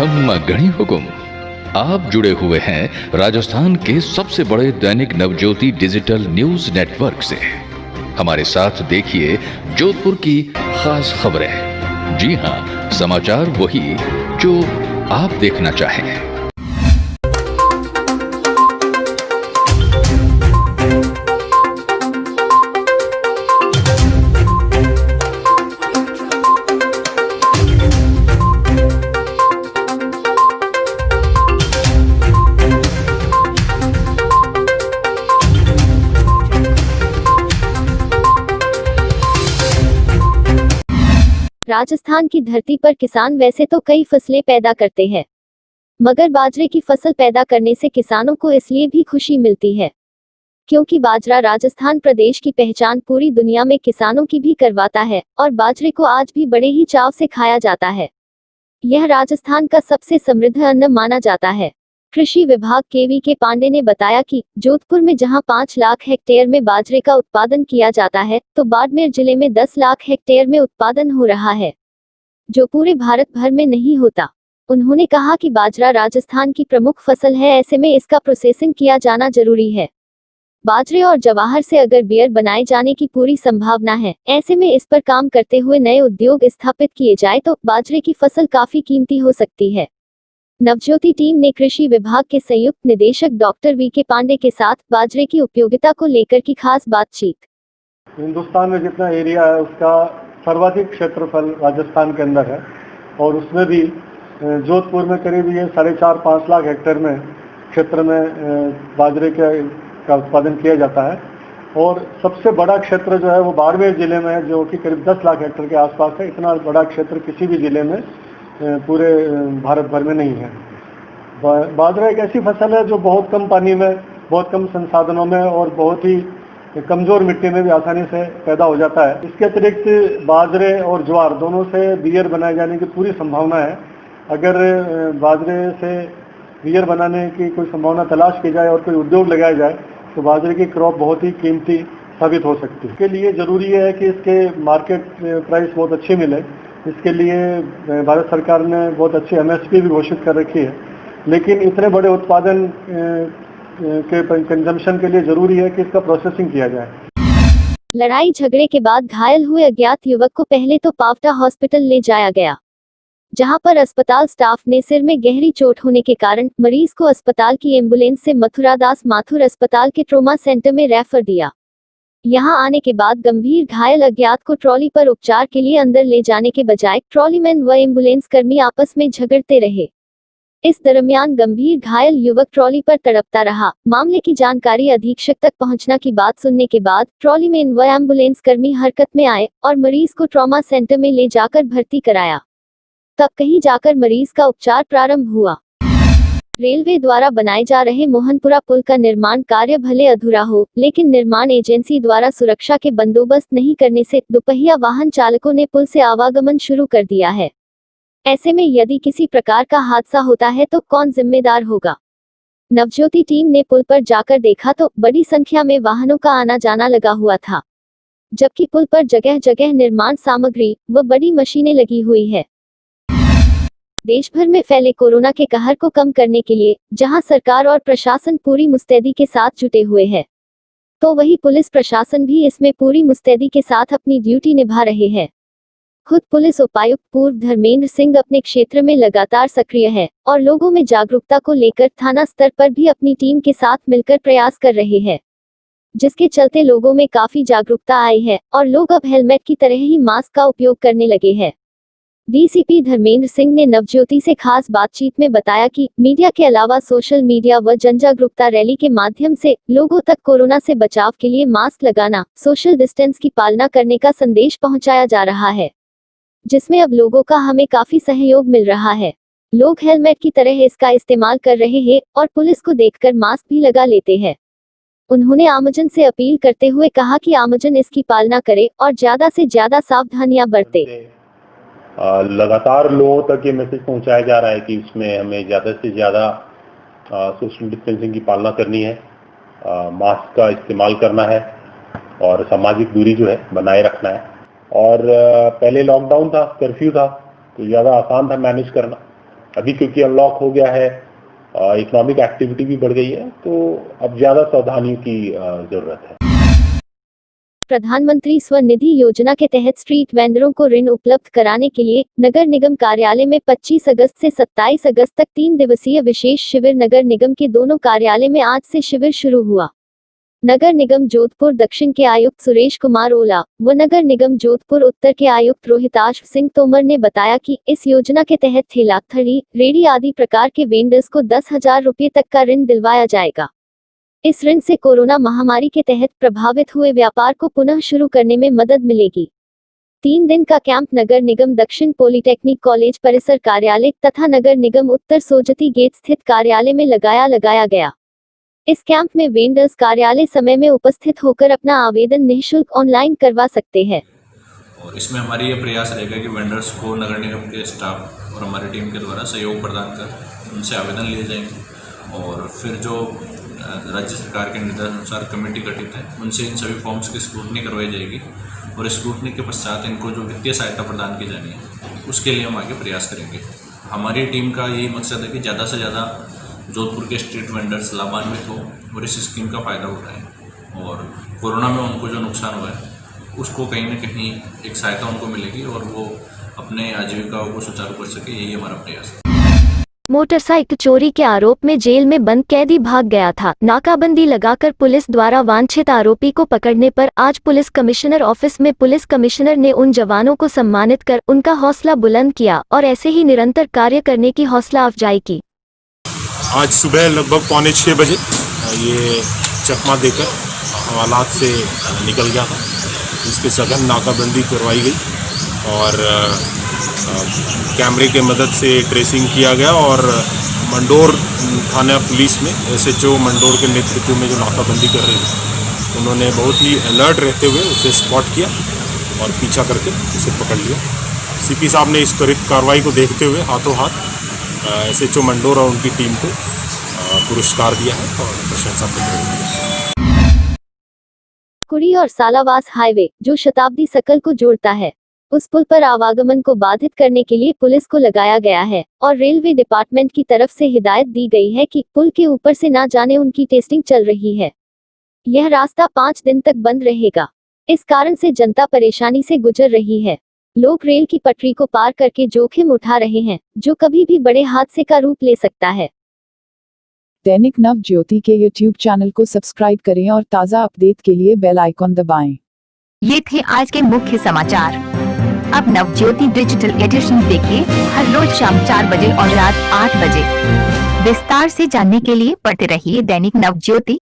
गणी हुकुम। आप जुड़े हुए हैं राजस्थान के सबसे बड़े Dainik Navjyoti digital news network से। हमारे साथ देखिए जोधपुर की खास खबरें। जी हां, समाचार वही जो आप देखना चाहें। राजस्थान की धरती पर किसान वैसे तो कई फसलें पैदा करते हैं, मगर बाजरे की फसल पैदा करने से किसानों को इसलिए भी खुशी मिलती है क्योंकि बाजरा राजस्थान प्रदेश की पहचान पूरी दुनिया में किसानों की भी करवाता है और बाजरे को आज भी बड़े ही चाव से खाया जाता है। यह राजस्थान का सबसे समृद्ध अन्न माना जाता है। कृषि विभाग के पांडे ने बताया कि जोधपुर में जहां 5 लाख हेक्टेयर में बाजरे का उत्पादन किया जाता है, तो बाड़मेर जिले में 10 लाख हेक्टेयर में उत्पादन हो रहा है, जो पूरे भारत भर में नहीं होता। उन्होंने कहा कि बाजरा राजस्थान की प्रमुख फसल है, ऐसे में इसका प्रोसेसिंग किया जाना जरूरी है। बाजरे और जवाहर से अगर बियर बनाए जाने की पूरी संभावना है, ऐसे में इस पर काम करते हुए नए उद्योग स्थापित किए जाए तो बाजरे की फसल काफी कीमती हो सकती है। नवज्योति टीम ने कृषि विभाग के संयुक्त निदेशक डॉक्टर के पांडे के साथ बाजरे की उपयोगिता को लेकर की खास बातचीत। हिंदुस्तान में जितना एरिया है उसका सर्वाधिक क्षेत्रफल राजस्थान के अंदर है और उसमें भी जोधपुर में करीब ये 4.5-5 लाख हेक्टेयर में क्षेत्र में बाजरे का उत्पादन किया जाता है और सबसे बड़ा क्षेत्र जो है वो बाड़मेर जिले में है, जो कि करीब 10 लाख हेक्टेयर के आसपास है। इतना बड़ा क्षेत्र किसी भी जिले में पूरे भारत भर में नहीं है। बाजरा एक ऐसी फसल है जो बहुत कम पानी में, बहुत कम संसाधनों में और बहुत ही कमजोर मिट्टी में भी आसानी से पैदा हो जाता है। इसके अतिरिक्त बाजरे और ज्वार दोनों से बियर बनाए जाने की पूरी संभावना है। अगर बाजरे से बियर बनाने की कोई संभावना तलाश की जाए और कोई उद्योग लगाया जाए तो बाजरे की क्रॉप बहुत ही कीमती साबित हो सकती है। इसके लिए जरूरी है कि इसके मार्केट प्राइस बहुत अच्छी मिले। इसके लिए भारत सरकार ने बहुत अच्छी MSP भी घोषित कर रखी है, लेकिन इतने बड़े उत्पादन के कंजम्पशन के लिए जरूरी है कि इसका प्रोसेसिंग किया जाए। लड़ाई झगड़े के बाद घायल हुए अज्ञात युवक को पहले तो पावटा हॉस्पिटल ले जाया गया, जहां पर अस्पताल स्टाफ ने सिर में गहरी चोट होने के कारण मरीज को अस्पताल की एम्बुलेंस से मथुरादास माथुर अस्पताल के ट्रोमा सेंटर में रेफर दिया। यहां आने के बाद गंभीर घायल अज्ञात को ट्रॉली पर उपचार के लिए अंदर ले जाने के बजाय ट्रॉलीमैन व एम्बुलेंस कर्मी आपस में झगड़ते रहे। इस दरमियान गंभीर घायल युवक ट्रॉली पर तड़पता रहा। मामले की जानकारी अधीक्षक तक पहुंचना की बात सुनने के बाद ट्रॉलीमैन व एम्बुलेंस कर्मी हरकत में आए और मरीज को ट्रॉमा सेंटर में ले जाकर भर्ती कराया। तब कहीं जाकर मरीज का उपचार प्रारंभ हुआ। रेलवे द्वारा बनाए जा रहे मोहनपुरा पुल का निर्माण कार्य भले अधूरा हो, लेकिन निर्माण एजेंसी द्वारा सुरक्षा के बंदोबस्त नहीं करने से दुपहिया वाहन चालकों ने पुल से आवागमन शुरू कर दिया है। ऐसे में यदि किसी प्रकार का हादसा होता है तो कौन जिम्मेदार होगा? नवज्योति टीम ने पुल पर जाकर देखा तो बड़ी संख्या में वाहनों का आना जाना लगा हुआ था, जबकि पुल पर जगह जगह निर्माण सामग्री व बड़ी मशीनें लगी हुई है। देश भर में फैले कोरोना के कहर को कम करने के लिए जहां सरकार और प्रशासन पूरी मुस्तैदी के साथ जुटे हुए हैं, तो वही पुलिस प्रशासन भी इसमें पूरी मुस्तैदी के साथ अपनी ड्यूटी निभा रहे हैं। खुद पुलिस उपायुक्त पूर्व धर्मेंद्र सिंह अपने क्षेत्र में लगातार सक्रिय है और लोगों में जागरूकता को लेकर थाना स्तर पर भी अपनी टीम के साथ मिलकर प्रयास कर रहे हैं, जिसके चलते लोगों में काफी जागरूकता आई है और लोग अब हेलमेट की तरह ही मास्क का उपयोग करने लगे हैं। DCP धर्मेंद्र सिंह ने नवज्योति से खास बातचीत में बताया कि मीडिया के अलावा सोशल मीडिया व जनजागरूकता रैली के माध्यम से लोगों तक कोरोना से बचाव के लिए मास्क लगाना, सोशल डिस्टेंस की पालना करने का संदेश पहुंचाया जा रहा है, जिसमें अब लोगों का हमें काफी सहयोग मिल रहा है। लोग हेलमेट की तरह इसका इस्तेमाल कर रहे हैं और पुलिस को देखकर मास्क भी लगा लेते हैं। उन्होंने आमजन से अपील करते हुए कहा कि आमजन इसकी पालना करे और ज्यादा से ज्यादा सावधानियां बरते। लगातार लोगों तक ये मैसेज पहुंचाया जा रहा है कि इसमें हमें ज़्यादा से ज़्यादा सोशल डिस्टेंसिंग की पालना करनी है, मास्क का इस्तेमाल करना है और सामाजिक दूरी जो है बनाए रखना है। और पहले लॉकडाउन था, कर्फ्यू था, तो ज़्यादा आसान था मैनेज करना, अभी क्योंकि अनलॉक हो गया है, इकोनॉमिक एक्टिविटी भी बढ़ गई है, तो अब ज्यादा सावधानियों की जरूरत है। प्रधानमंत्री स्वनिधि योजना के तहत स्ट्रीट वेंडरों को ऋण उपलब्ध कराने के लिए नगर निगम कार्यालय में 25 अगस्त से 27 अगस्त तक 3 दिवसीय विशेष शिविर नगर निगम के दोनों कार्यालय में आज से शिविर शुरू हुआ। नगर निगम जोधपुर दक्षिण के आयुक्त सुरेश कुमार ओला व नगर निगम जोधपुर उत्तर के आयुक्त रोहिताश सिंह तोमर ने बताया कि इस योजना के तहत ठेला, थड़ी, रेडी आदि प्रकार के वेंडर्स को 10,000 रुपये तक का ऋण दिलवाया जाएगा। इस ऋण से कोरोना महामारी के तहत प्रभावित हुए व्यापार को पुनः शुरू करने में मदद मिलेगी। 3 दिन का कैंप नगर निगम दक्षिण पॉलिटेक्निक कॉलेज परिसर कार्यालय तथा नगर निगम उत्तर सोजती गेट स्थित कार्यालय में लगाया गया। इस कैंप में वेंडर्स कार्यालय समय में उपस्थित होकर अपना आवेदन निःशुल्क ऑनलाइन करवा सकते हैं। और इसमें हमारी ये प्रयास रहेगा कि वेंडर्स को नगर निगम के स्टाफ और हमारी टीम के द्वारा सहयोग प्रदान कर उनसे आवेदन लिए जाएंगे और फिर जो राज्य सरकार के निर्देशानुसार कमेटी गठित है उनसे इन सभी फॉर्म्स की स्क्रूटनी करवाई जाएगी और स्क्रूटनी के पश्चात इनको जो वित्तीय सहायता प्रदान की जानी है उसके लिए हम आगे प्रयास करेंगे। हमारी टीम का यही मकसद है कि ज़्यादा से ज़्यादा जोधपुर के स्ट्रीट वेंडर्स लाभान्वित हो और इस स्कीम का फ़ायदा उठाएं और कोरोना में उनको जो नुकसान हुआ है उसको कहीं ना कहीं एक सहायता उनको मिलेगी और वो अपने आजीविकाओं को सुचारू कर सके, यही हमारा प्रयास है। मोटरसाइकिल चोरी के आरोप में जेल में बंद कैदी भाग गया था। नाकाबंदी लगाकर पुलिस द्वारा वांछित आरोपी को पकड़ने पर आज पुलिस कमिश्नर ऑफिस में पुलिस कमिश्नर ने उन जवानों को सम्मानित कर उनका हौसला बुलंद किया और ऐसे ही निरंतर कार्य करने की हौसला अफजाई की। आज सुबह लगभग 5:45 बजे ये चकमा देकर हवालात से निकल गया था। इसके सघन नाकाबंदी करवाई गई और कैमरे के मदद से ट्रेसिंग किया गया और मंडोर थाना पुलिस में SHO मंडोर के नेतृत्व में जो नाकाबंदी कर रहे थे उन्होंने बहुत ही अलर्ट रहते हुए उसे स्पॉट किया और पीछा करके उसे पकड़ लिया। CP साहब ने इस त्वरित कार्रवाई को देखते हुए हाथों हाथ SHO मंडोर और उनकी टीम को पुरस्कार दिया है और प्रशंसा पत्र दिया। कुड़ी और सालावास हाईवे जो शताब्दी सर्कल को जोड़ता है, उस पुल पर आवागमन को बाधित करने के लिए पुलिस को लगाया गया है और रेलवे डिपार्टमेंट की तरफ से हिदायत दी गई है कि पुल के ऊपर से ना जाने, उनकी टेस्टिंग चल रही है। यह रास्ता 5 दिन तक बंद रहेगा। इस कारण से जनता परेशानी से गुजर रही है। लोग रेल की पटरी को पार करके जोखिम उठा रहे हैं जो कभी भी बड़े हादसे का रूप ले सकता है। दैनिक नव ज्योति के YouTube चैनल को सब्सक्राइब करें और ताज़ा अपडेट के लिए बेल आइकॉन दबाएं। ये थे आज के मुख्य समाचार। अब नव ज्योति डिजिटल एडिशन देखिए हर रोज शाम 4 बजे और रात 8 बजे। विस्तार से जानने के लिए पढ़ते रहिए दैनिक नव ज्योति।